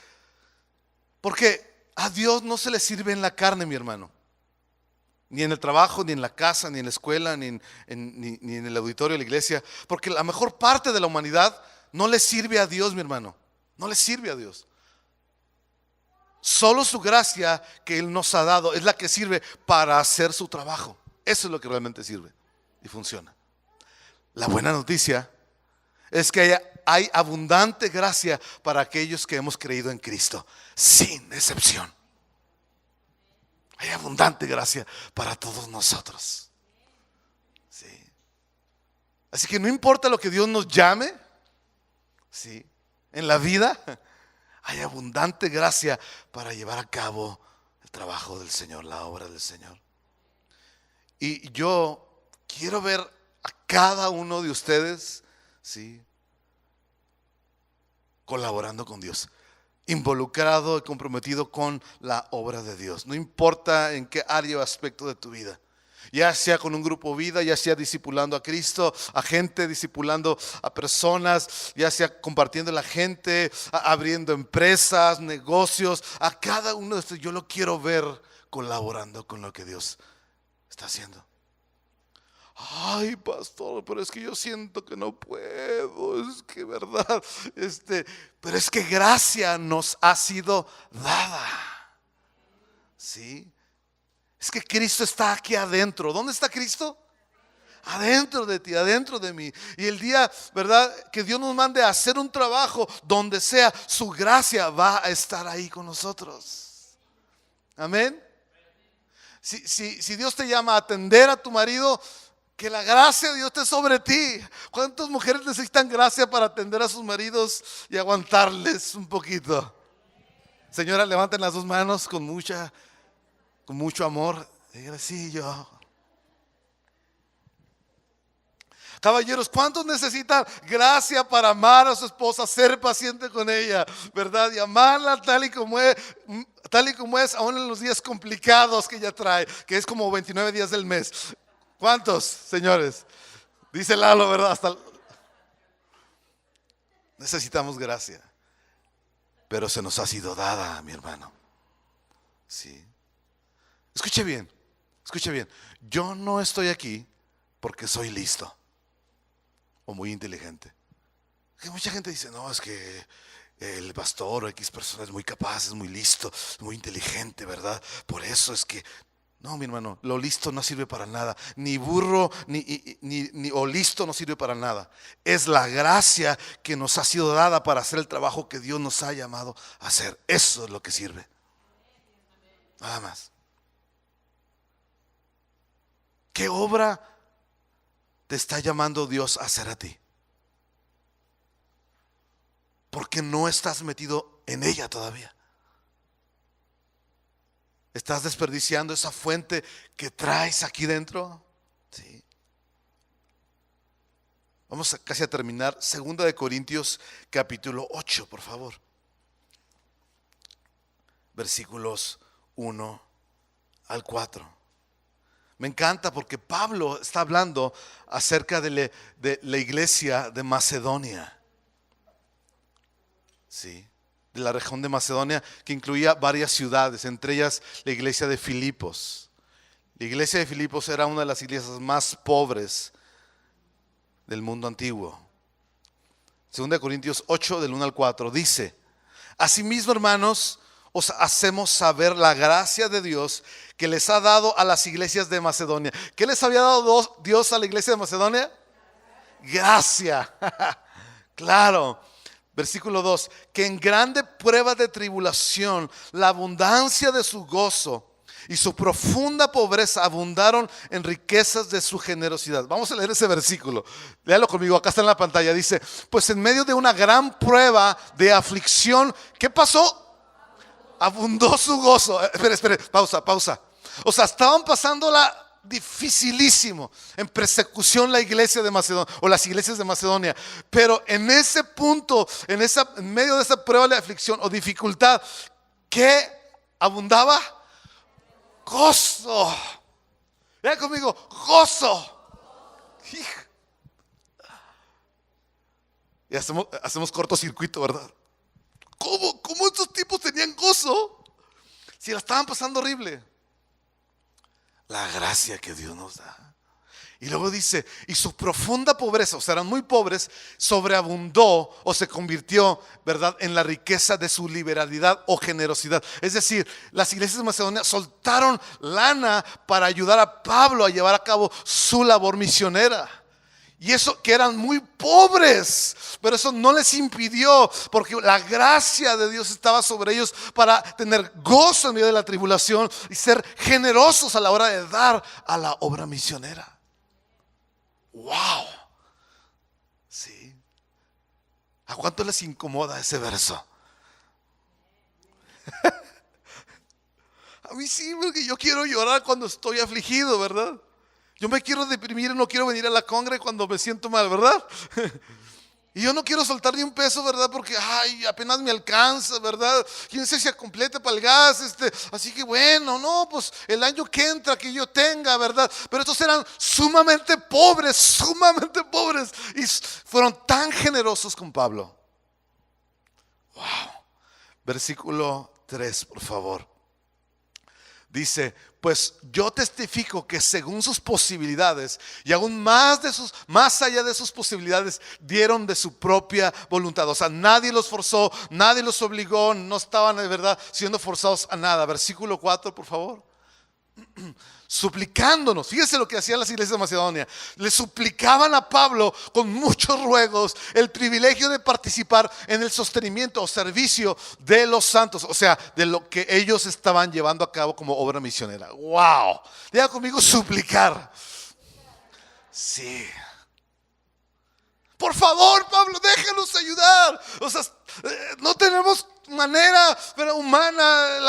porque a Dios no se le sirve en la carne, mi hermano. Ni en el trabajo, ni en la casa, ni en la escuela, ni en el auditorio de la iglesia. Porque la mejor parte de la humanidad no le sirve a Dios, mi hermano. No le sirve a Dios. Solo su gracia que Él nos ha dado es la que sirve para hacer su trabajo. Eso es lo que realmente sirve y funciona. La buena noticia es que hay abundante gracia para aquellos que hemos creído en Cristo, sin excepción. Hay abundante gracia para todos nosotros. Sí. Así que no importa lo que Dios nos llame, sí, en la vida, hay abundante gracia para llevar a cabo el trabajo del Señor, la obra del Señor. Y yo quiero ver a cada uno de ustedes, ¿sí?, colaborando con Dios, involucrado y comprometido con la obra de Dios. No importa en qué área o aspecto de tu vida. Ya sea con un grupo vida, ya sea discipulando a Cristo, a gente, discipulando a personas, ya sea compartiendo a la gente, abriendo empresas, negocios. A cada uno de estos yo lo quiero ver colaborando con lo que Dios está haciendo. Ay, pastor, pero es que yo siento que no puedo. Es que verdad, pero es que gracia nos ha sido dada. ¿Sí? Es que Cristo está aquí adentro. ¿Dónde está Cristo? Adentro de ti, adentro de mí. Y el día, ¿verdad?, que Dios nos mande a hacer un trabajo donde sea, su gracia va a estar ahí con nosotros. Amén. Si Dios te llama a atender a tu marido, que la gracia de Dios esté sobre ti. ¿Cuántas mujeres necesitan gracia para atender a sus maridos y aguantarles un poquito? Señora, levanten las dos manos con mucho amor. Dígale: sí, yo. Caballeros, ¿cuántos necesitan gracia para amar a su esposa, ser paciente con ella, verdad? Y amarla tal y como es, aún en los días complicados que ella trae, que es como 29 días del mes. ¿Cuántos, señores? Dice Lalo, ¿verdad? Necesitamos gracia, pero se nos ha sido dada, mi hermano. Sí. Escuche bien, escuche bien. Yo no estoy aquí porque soy listo o muy inteligente. Que mucha gente dice: no, es que el pastor o X persona es muy capaz, es muy listo, es muy inteligente, ¿verdad? Por eso es que No, mi hermano, lo listo no sirve para nada. Ni burro, o listo no sirve para nada. Es la gracia que nos ha sido dada para hacer el trabajo que Dios nos ha llamado a hacer. Eso es lo que sirve. Nada más. ¿Qué obra te está llamando Dios a hacer a ti? Porque no estás metido en ella todavía. ¿Estás desperdiciando esa fuente que traes aquí dentro? Sí. Vamos casi a terminar. 2 de Corintios capítulo 8, por favor. Versículos 1 al 4. Me encanta porque Pablo está hablando acerca de la iglesia de Macedonia. Sí. De la región de Macedonia, que incluía varias ciudades, entre ellas la iglesia de Filipos. La iglesia de Filipos era una de las iglesias más pobres del mundo antiguo. 2 Corintios 8, del 1 al 4, dice: asimismo, hermanos, os hacemos saber la gracia de Dios que les ha dado a las iglesias de Macedonia. ¿Qué les había dado Dios a la iglesia de Macedonia? Gracia. Claro. Versículo 2, que en grande prueba de tribulación la abundancia de su gozo y su profunda pobreza abundaron en riquezas de su generosidad. Vamos a leer ese versículo. Léalo conmigo, acá está en la pantalla. Dice: pues en medio de una gran prueba de aflicción, ¿qué pasó? Abundó su gozo. Espere, pausa. O sea, estaban pasándola dificilísimo, en persecución la iglesia de Macedonia, o las iglesias de Macedonia. Pero en ese punto, en medio de esa prueba de aflicción o dificultad, ¿qué abundaba? Gozo. Vean conmigo, gozo. Y hacemos cortocircuito, ¿verdad? ¿Cómo estos tipos tenían gozo si la estaban pasando horrible? La gracia que Dios nos da. Y luego dice: y su profunda pobreza, o sea, eran muy pobres, sobreabundó o se convirtió, ¿verdad?, en la riqueza de su liberalidad o generosidad. Es decir, las iglesias de Macedonia soltaron lana para ayudar a Pablo a llevar a cabo su labor misionera. Y eso que eran muy pobres, pero eso no les impidió, porque la gracia de Dios estaba sobre ellos para tener gozo en medio de la tribulación y ser generosos a la hora de dar a la obra misionera. Wow. Sí. ¿A cuánto les incomoda ese verso? A mí sí, porque yo quiero llorar cuando estoy afligido, ¿verdad? Yo me quiero deprimir, no quiero venir a la congre cuando me siento mal, ¿verdad? Y yo no quiero soltar ni un peso, ¿verdad? Porque apenas me alcanza, ¿verdad? Quién sabe si se completa para el gas, así que bueno, no, pues el año que entra que yo tenga, ¿verdad? Pero estos eran sumamente pobres, y fueron tan generosos con Pablo. Wow. Versículo 3, por favor. Dice: pues yo testifico que según sus posibilidades y aún más allá de sus posibilidades, dieron de su propia voluntad. O sea, nadie los forzó, nadie los obligó, no estaban de verdad siendo forzados a nada. Versículo 4, por favor. Suplicándonos, fíjense lo que hacían las iglesias de Macedonia. Le suplicaban a Pablo con muchos ruegos el privilegio de participar en el sostenimiento o servicio de los santos, o sea, de lo que ellos estaban llevando a cabo como obra misionera. Wow, diga conmigo, suplicar. Sí. Por favor, Pablo, déjanos ayudar. O sea, no tenemos manera humana.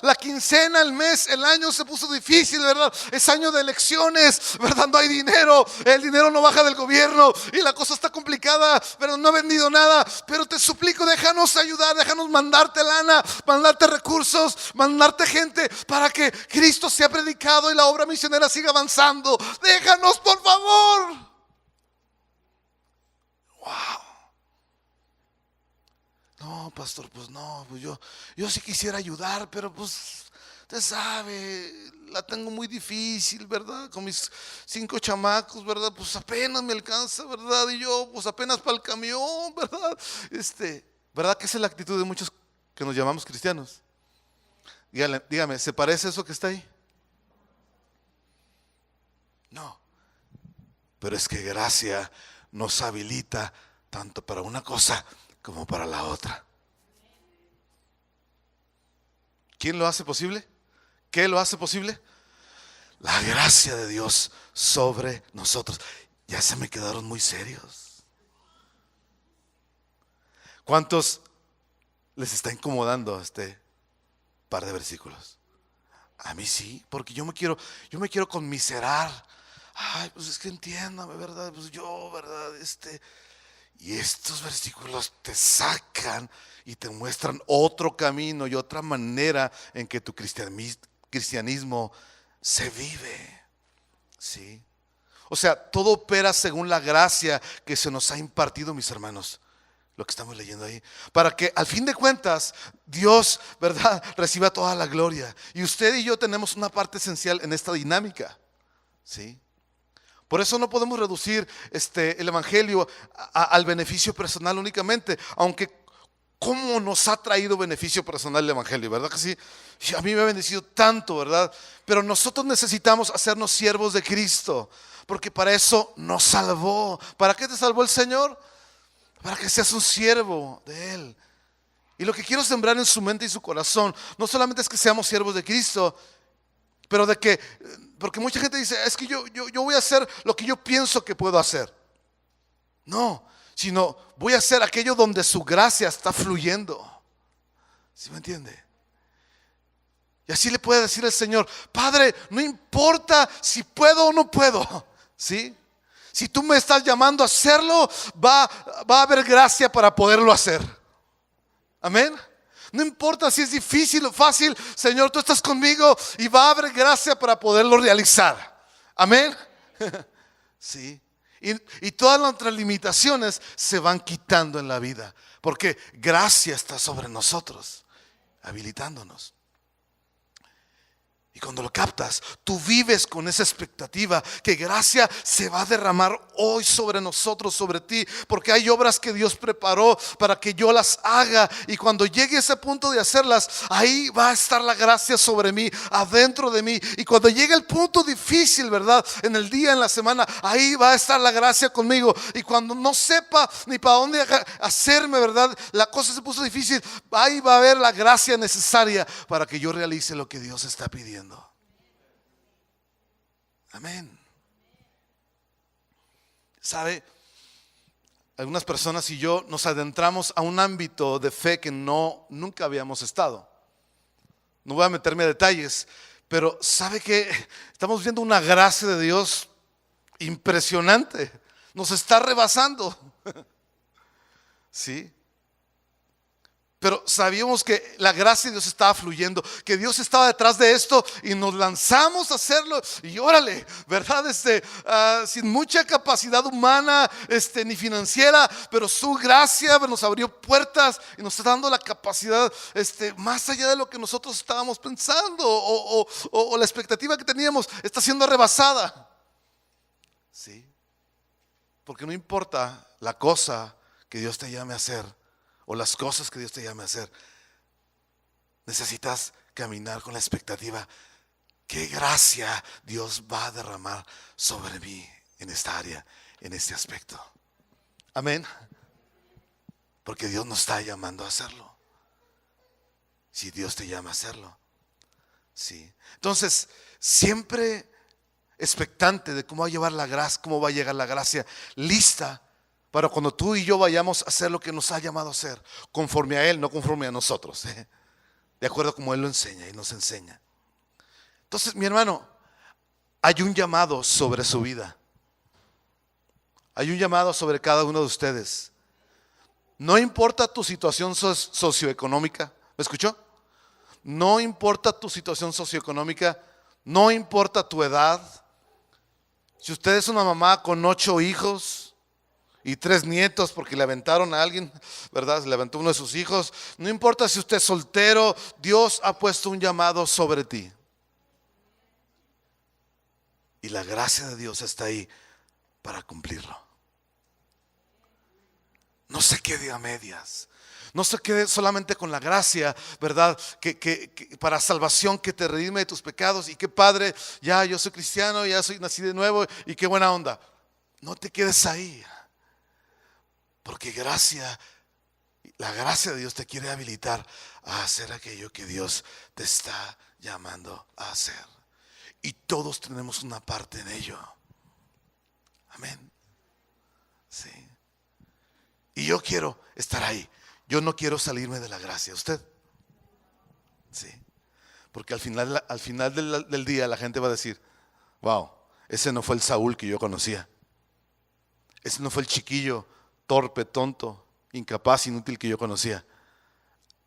La quincena, el mes, el año se puso difícil, ¿verdad? Es año de elecciones, ¿verdad? No hay dinero, el dinero no baja del gobierno y la cosa está complicada, pero no he vendido nada. Pero te suplico, déjanos ayudar, déjanos mandarte lana, mandarte recursos, mandarte gente para que Cristo sea predicado y la obra misionera siga avanzando. Déjanos, por favor. Wow. No, pastor, pues no, pues yo sí quisiera ayudar, pero pues usted sabe, la tengo muy difícil, ¿verdad? Con mis 5 chamacos, ¿verdad? Pues apenas me alcanza, ¿verdad? Y yo pues apenas para el camión, ¿verdad? ¿Verdad que esa es la actitud de muchos que nos llamamos cristianos? Dígame, ¿se parece eso que está ahí? No. Pero es que gracia nos habilita tanto para una cosa como para la otra. ¿Quién lo hace posible? ¿Qué lo hace posible? La gracia de Dios sobre nosotros. Ya se me quedaron muy serios. ¿Cuántos les está incomodando este par de versículos? A mí sí, porque yo me quiero conmiserar. Ay, pues es que entiéndame, ¿verdad? Pues yo, ¿verdad? Y estos versículos te sacan y te muestran otro camino y otra manera en que tu cristianismo se vive. ¿Sí? O sea, todo opera según la gracia que se nos ha impartido, mis hermanos. Lo que estamos leyendo ahí, para que al fin de cuentas Dios, ¿verdad?, reciba toda la gloria. Y usted y yo tenemos una parte esencial en esta dinámica, ¿sí? Por eso no podemos reducir el evangelio al beneficio personal únicamente, aunque cómo nos ha traído beneficio personal el evangelio, ¿verdad que sí? A mí me ha bendecido tanto, ¿verdad? Pero nosotros necesitamos hacernos siervos de Cristo, porque para eso nos salvó. ¿Para qué te salvó el Señor? Para que seas un siervo de Él. Y lo que quiero sembrar en su mente y su corazón, no solamente es que seamos siervos de Cristo, pero de que, porque mucha gente dice, es que yo voy a hacer lo que yo pienso que puedo hacer. No, sino voy a hacer aquello donde su gracia está fluyendo. ¿Sí me entiende? Y así le puede decir el Señor, Padre, no importa si puedo o no puedo, ¿sí? Si tú me estás llamando a hacerlo, va a haber gracia para poderlo hacer. Amén. No importa si es difícil o fácil, Señor, tú estás conmigo y va a haber gracia para poderlo realizar. Amén. Sí. Y todas nuestras limitaciones se van quitando en la vida, porque gracia está sobre nosotros, habilitándonos. Y cuando lo captas, tú vives con esa expectativa que gracia se va a derramar hoy sobre nosotros, sobre ti, porque hay obras que Dios preparó para que yo las haga. Y cuando llegue ese punto de hacerlas, ahí va a estar la gracia sobre mí, adentro de mí. Y cuando llegue el punto difícil, ¿verdad?, en el día, en la semana, ahí va a estar la gracia conmigo. Y cuando no sepa ni para dónde hacerme, ¿verdad?, la cosa se puso difícil, ahí va a haber la gracia necesaria para que yo realice lo que Dios está pidiendo. Amén. ¿Sabe? Algunas personas y yo nos adentramos a un ámbito de fe que nunca habíamos estado. No voy a meterme a detalles, pero ¿sabe qué? Estamos viendo una gracia de Dios impresionante. Nos está rebasando. ¿Sí? Pero sabíamos que la gracia de Dios estaba fluyendo, que Dios estaba detrás de esto y nos lanzamos a hacerlo. Y órale, ¿verdad? Sin mucha capacidad humana, ni financiera, pero su gracia nos abrió puertas y nos está dando la capacidad, más allá de lo que nosotros estábamos pensando o la expectativa que teníamos está siendo rebasada. Sí, porque no importa la cosa que Dios te llame a hacer, o las cosas que Dios te llame a hacer, necesitas caminar con la expectativa: qué gracia Dios va a derramar sobre mí en esta área, en este aspecto. Amén. Porque Dios nos está llamando a hacerlo. Si Dios te llama a hacerlo, sí. Entonces, siempre expectante de cómo va a llevar la gracia, cómo va a llegar la gracia, lista para cuando tú y yo vayamos a hacer lo que nos ha llamado a hacer, conforme a Él, no conforme a nosotros, de acuerdo a como Él lo enseña y nos enseña. Entonces, mi hermano, hay un llamado sobre su vida. Hay un llamado sobre cada uno de ustedes. No importa tu situación socioeconómica, ¿me escuchó? No importa tu situación socioeconómica, no importa tu edad. Si usted es una mamá con 8 hijos y 3 nietos porque le aventaron a alguien, ¿verdad? Le aventó uno de sus hijos. No importa si usted es soltero, Dios ha puesto un llamado sobre ti. Y la gracia de Dios está ahí para cumplirlo. No se quede a medias. No se quede solamente con la gracia, ¿verdad? Que para salvación, que te redime de tus pecados. Y qué padre, ya yo soy cristiano, ya soy nací de nuevo y qué buena onda. No te quedes ahí. Porque la gracia de Dios te quiere habilitar a hacer aquello que Dios te está llamando a hacer. Y todos tenemos una parte en ello. Amén. Sí. Y yo quiero estar ahí. Yo no quiero salirme de la gracia. ¿Usted? Sí. Porque al final del día la gente va a decir, wow, ese no fue el Saúl que yo conocía. Ese no fue el chiquillo torpe, tonto, incapaz, inútil que yo conocía.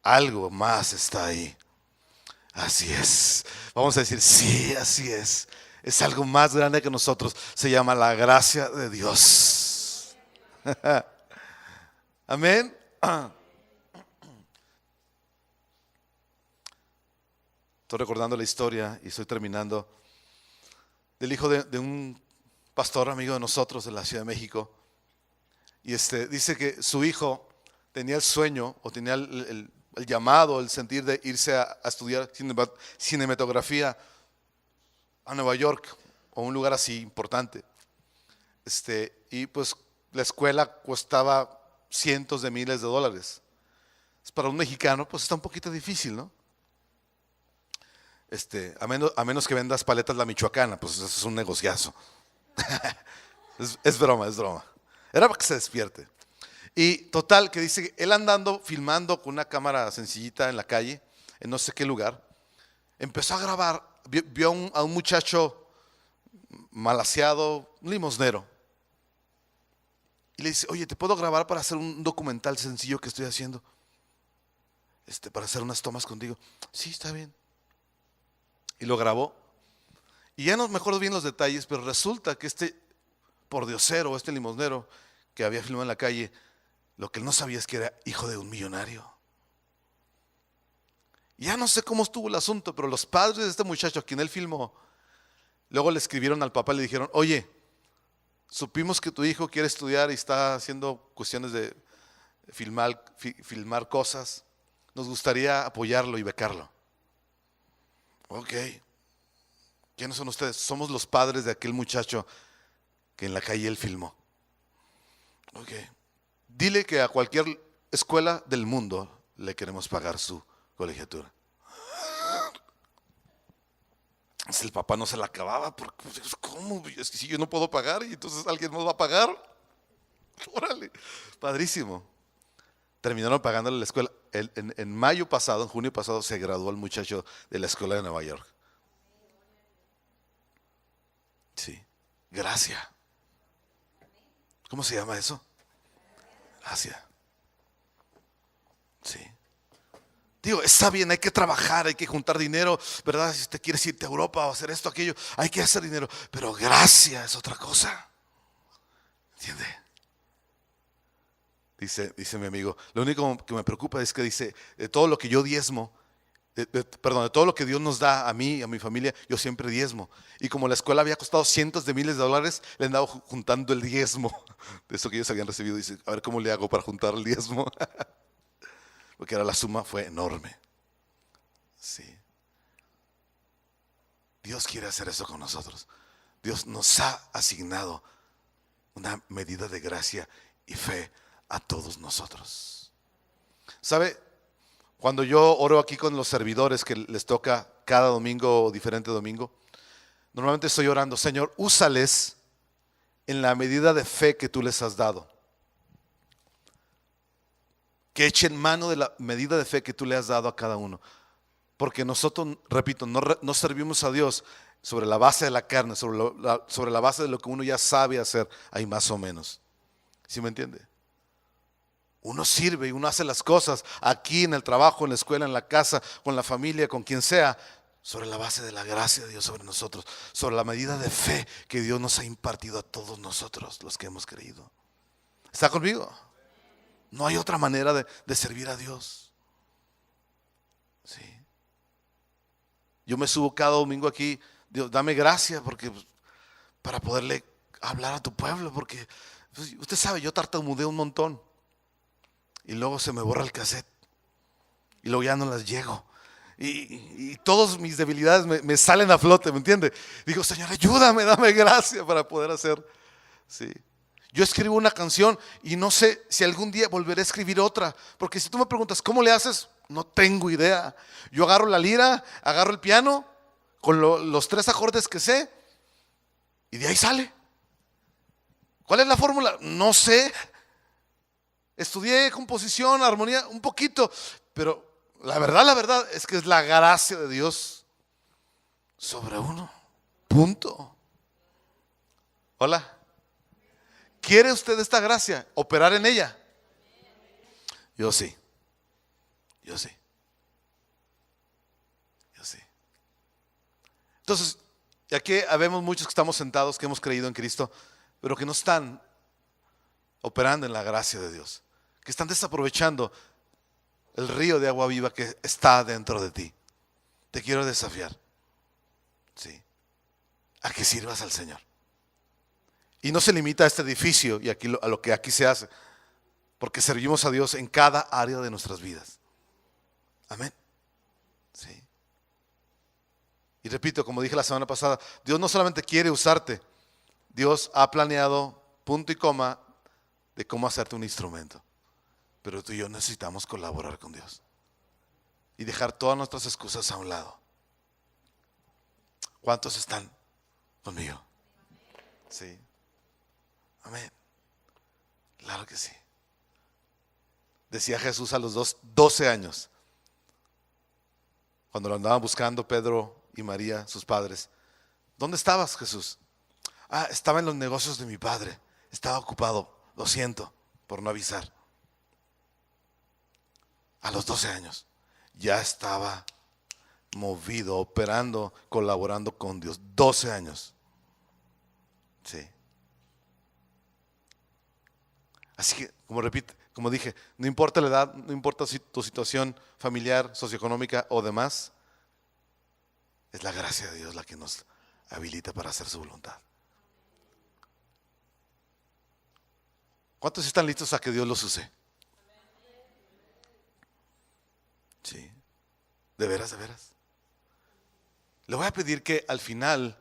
Algo más está ahí. Así es. Vamos a decir, sí, así es. Es algo más grande que nosotros. Se llama la gracia de Dios. Amén. Estoy recordando la historia y estoy terminando del hijo de un pastor amigo de nosotros de la Ciudad de México. Y dice que su hijo tenía el sueño o tenía el llamado, el sentir de irse a estudiar cinematografía a Nueva York o un lugar así importante. Y pues la escuela costaba cientos de miles de dólares. Para un mexicano pues está un poquito difícil, ¿no? A menos que vendas paletas La Michoacana, pues eso es un negociazo. Es broma, es broma. Era para que se despierte. Y total, que dice que él andando, filmando con una cámara sencillita en la calle, en no sé qué lugar, empezó a grabar, vio a un muchacho malaseado, un limosnero. Y le dice, oye, ¿te puedo grabar para hacer un documental sencillo que estoy haciendo? Para hacer unas tomas contigo. Sí, está bien. Y lo grabó. Y ya no me acuerdo bien los detalles, pero resulta que pordiosero, limosnero que había filmado en la calle, lo que él no sabía es que era hijo de un millonario. Ya no sé cómo estuvo el asunto, pero los padres de este muchacho a quien él filmó, luego le escribieron al papá y le dijeron, oye, supimos que tu hijo quiere estudiar y está haciendo cuestiones de filmar cosas. Nos gustaría apoyarlo y becarlo. Ok. ¿Quiénes son ustedes? Somos los padres de aquel muchacho que en la calle él filmó. Ok. Dile que a cualquier escuela del mundo le queremos pagar su colegiatura. El papá no se la acababa porque, ¿cómo? Es que si yo no puedo pagar y entonces alguien nos va a pagar. Órale, padrísimo. Terminaron pagándole la escuela. En mayo pasado, en junio pasado, se graduó el muchacho de la escuela de Nueva York. Sí, gracia. ¿Cómo se llama eso? Gracia. Sí. Digo, está bien, hay que trabajar, hay que juntar dinero, ¿verdad? Si usted quiere irte a Europa o hacer esto, aquello, hay que hacer dinero. Pero gracia es otra cosa. ¿Entiende? Dice mi amigo, lo único que me preocupa es que dice, de todo lo que yo diezmo, de todo lo que Dios nos da a mí y a mi familia, yo siempre diezmo. Y como la escuela había costado cientos de miles de dólares, le han dado juntando el diezmo de eso que ellos habían recibido. Dice, a ver cómo le hago para juntar el diezmo. Porque ahora la suma fue enorme. Sí. Dios quiere hacer eso con nosotros. Dios nos ha asignado una medida de gracia y fe a todos nosotros. ¿Sabe? Cuando yo oro aquí con los servidores que les toca cada domingo o diferente domingo, normalmente estoy orando, Señor, úsales en la medida de fe que tú les has dado. Que echen mano de la medida de fe que tú le has dado a cada uno. Porque nosotros, repito, no servimos a Dios sobre la base de la carne, sobre la base de lo que uno ya sabe hacer, ahí más o menos. ¿Sí me entiende? Uno sirve y uno hace las cosas aquí en el trabajo, en la escuela, en la casa, con la familia, con quien sea, sobre la base de la gracia de Dios sobre nosotros, sobre la medida de fe que Dios nos ha impartido a todos nosotros, los que hemos creído. ¿Está conmigo? No hay otra manera de servir a Dios. Sí. Yo me subo cada domingo aquí, Dios, dame gracia para poderle hablar a tu pueblo, porque pues, usted sabe, yo tartamudeo un montón. y luego se me borra el cassette y luego ya no las llego. Y todas mis debilidades me salen a flote, ¿me entiende? Digo, Señor, ayúdame, dame gracia para poder hacer. Sí. Yo escribo una canción y no sé si algún día volveré a escribir otra. Porque si tú me preguntas, ¿cómo le haces? No tengo idea. Yo agarro la lira, agarro el piano con los 3 acordes que sé y de ahí sale. ¿Cuál es la fórmula? No sé. Estudié composición, armonía, un poquito, pero la verdad es que es la gracia de Dios sobre uno. Punto. Hola. ¿Quiere usted esta gracia? ¿Operar en ella? Yo sí. Yo sí. Yo sí. Entonces, aquí habemos muchos que estamos sentados, que hemos creído en Cristo, pero que no están operando en la gracia de Dios, que están desaprovechando el río de agua viva que está dentro de ti. Te quiero desafiar, sí, a que sirvas al Señor. Y no se limita a este edificio y aquí a lo que aquí se hace, porque servimos a Dios en cada área de nuestras vidas. Amén. Sí. Y repito, como dije la semana pasada, Dios no solamente quiere usarte, Dios ha planeado punto y coma de cómo hacerte un instrumento. Pero tú y yo necesitamos colaborar con Dios y dejar todas nuestras excusas a un lado. ¿Cuántos están conmigo? Sí. Amén. Claro que sí. Decía Jesús a los 12 años, cuando lo andaban buscando Pedro y María, sus padres. ¿Dónde estabas, Jesús? Estaba en los negocios de mi padre. Estaba ocupado. Lo siento por no avisar. A los 12 años ya estaba movido, operando, colaborando con Dios. 12 años. Sí. Así que, como dije, no importa la edad, no importa si tu situación familiar, socioeconómica o demás, es la gracia de Dios la que nos habilita para hacer su voluntad. ¿Cuántos están listos a que Dios los use? Sí, de veras, de veras. Le voy a pedir que al final,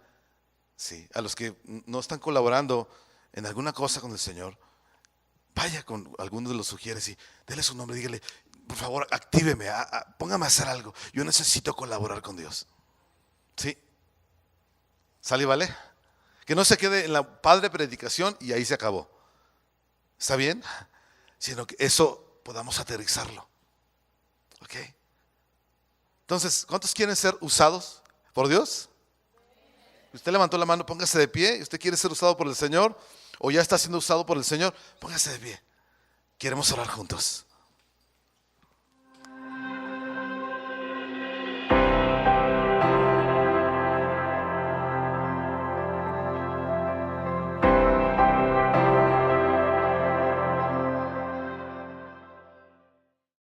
sí, a los que no están colaborando en alguna cosa con el Señor, vaya con alguno de los sugieres y dele su nombre, dígale, por favor, actíveme, póngame a hacer algo. Yo necesito colaborar con Dios. ¿Sí? ¿Sale y vale? Que no se quede en la padre predicación y ahí se acabó. ¿Está bien? Sino que eso podamos aterrizarlo. ¿Ok? Entonces, ¿cuántos quieren ser usados por Dios? Usted levantó la mano, póngase de pie. ¿Usted quiere ser usado por el Señor? ¿O ya está siendo usado por el Señor? Póngase de pie. Queremos orar juntos.